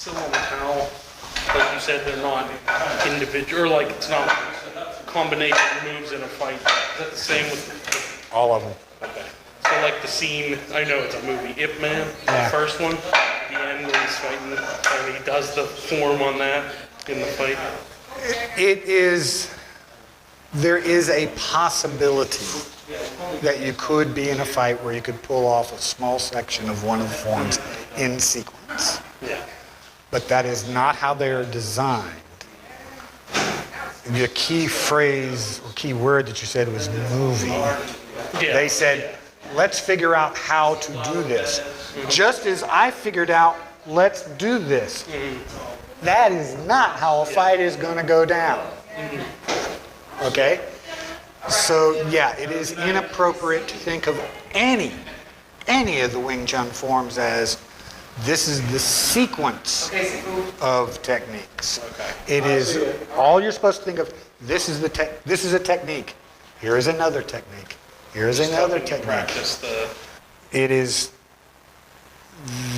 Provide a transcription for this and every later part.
similar to how, like you said, they're not individual, or like it's not combination moves in a fight. Is that the same with? All of them. Okay. So like the scene, I know it's a movie, Ip Man, the first one, the end where he's fighting, and he does the form on that in the fight. There is a possibility that you could be in a fight where you could pull off a small section of one of the forms in sequence. Yeah. But that is not how they are designed. The key phrase or key word that you said was movie. Yeah. They said, let's figure out how to do this. Just as I figured out, let's do this. That is not how a fight is going to go down. Okay? So, yeah, it is inappropriate to think of any of the Wing Chun forms as this is the sequence of techniques. It is all you're supposed to think of. This is a technique. Here is another technique. Here is another technique. It is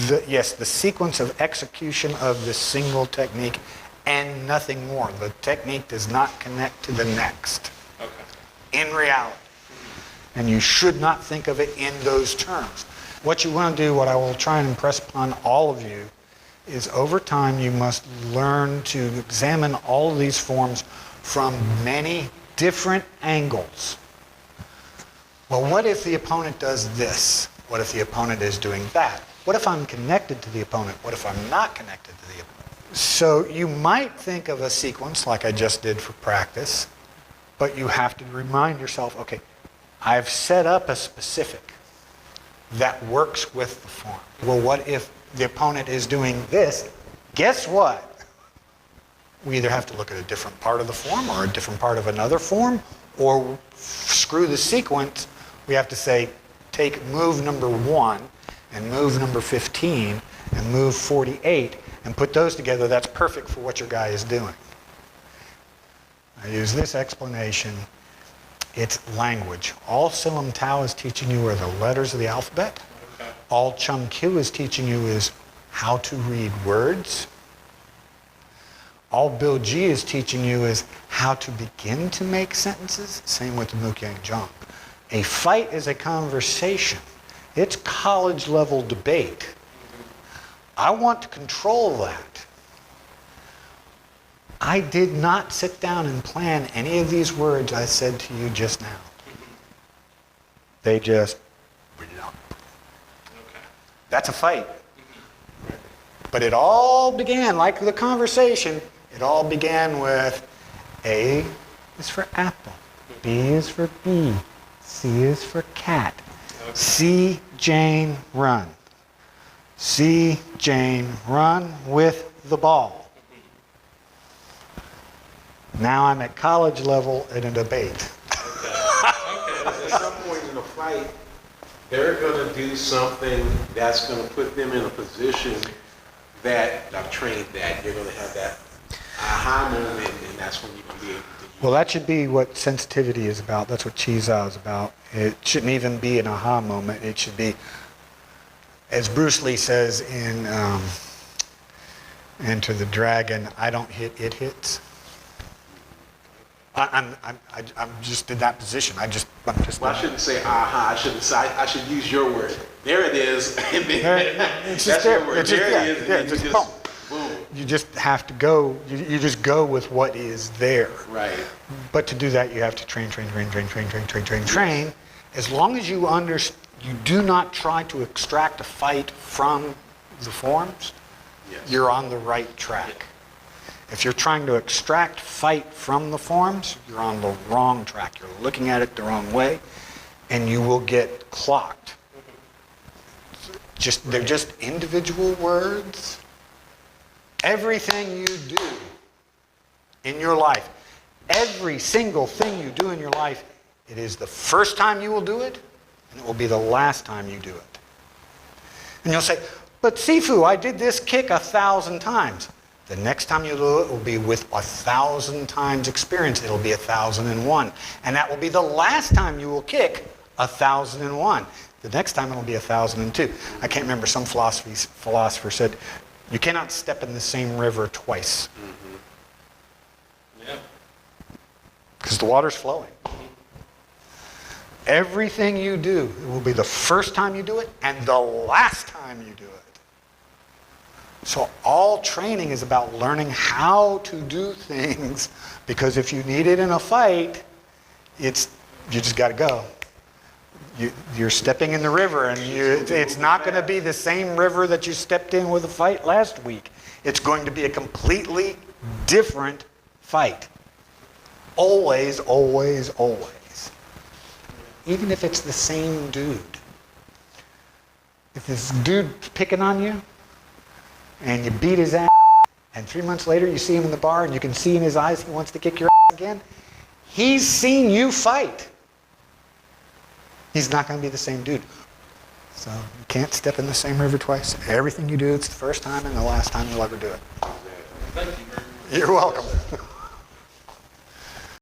the sequence of execution of the single technique and nothing more. The technique does not connect to the next. In reality. And you should not think of it in those terms. What you want to do, what I will try and impress upon all of you, is over time you must learn to examine all of these forms from many different angles. Well, what if the opponent does this? What if the opponent is doing that? What if I'm connected to the opponent? What if I'm not connected to the opponent? So you might think of a sequence like I just did for practice, but you have to remind yourself, okay, I've set up a specific that works with the form. Well, what if the opponent is doing this? Guess what? We either have to look at a different part of the form or a different part of another form, or screw the sequence. We have to say, take move number 1 and move number 15 and move 48 and put those together. That's perfect for what your guy is doing. I use this explanation. It's language. All Silam Tao is teaching you are the letters of the alphabet. All Chum Kiu is teaching you is how to read words. All Bill G is teaching you is how to begin to make sentences. Same with the Mukyang Jong. A fight is a conversation. It's college level debate. I want to control that. I did not sit down and plan any of these words I said to you just now. They just... That's a fight. But it all began, like the conversation, it all began with A is for apple, B is for bee, C is for cat. See Jane run. See Jane run with the ball. Now I'm at college level in a debate. At some point in the fight, they're going to do something that's going to put them in a position that I've trained that. You're going to have that aha moment, and that's when you're going to be able to. Well, that should be what sensitivity is about. That's what Chi Zao is about. It shouldn't even be an aha moment. It should be, as Bruce Lee says in Enter the Dragon, I don't hit, it hits. I'm just in that position. I'm just. Well, I shouldn't say aha. I should use your word. There it is. And then, it's that's just your there. word. It's just, there yeah, it is. yeah, And just you boom. boom. You just have to go. You just go with what is there. Right. But to do that, you have to train. As long as you do not try to extract a fight from the forms, Yes. you're on the right track. If you're trying to extract fight from the forms, you're on the wrong track. You're looking at it the wrong way, and you will get clocked. They're just individual words. Everything you do in your life, every single thing you do in your life, it is the first time you will do it, and it will be the last time you do it. And you'll say, but Sifu, I did this kick 1,000 times. The next time you do it will be with 1,000 times experience. It'll be 1,001. And that will be the last time you will kick 1,001. The next time it'll be 1,002. I can't remember, some philosopher said, You cannot step in the same river twice Yeah. because the water's flowing. Everything you do, it will be the first time you do it and the last time you do it. So all training is about learning how to do things, because if you need it in a fight, you just got to go. You're stepping in the river, and it's not going to be the same river that you stepped in with a fight last week. It's going to be a completely different fight. Always, always, always. Even if it's the same dude. If this dude's picking on you, and you beat his ass, and 3 months later you see him in the bar, and you can see in his eyes he wants to kick your ass again, he's seen you fight. He's not going to be the same dude. So you can't step in the same river twice. Everything you do, it's the first time and the last time you'll ever do it. Thank you very much. You're welcome.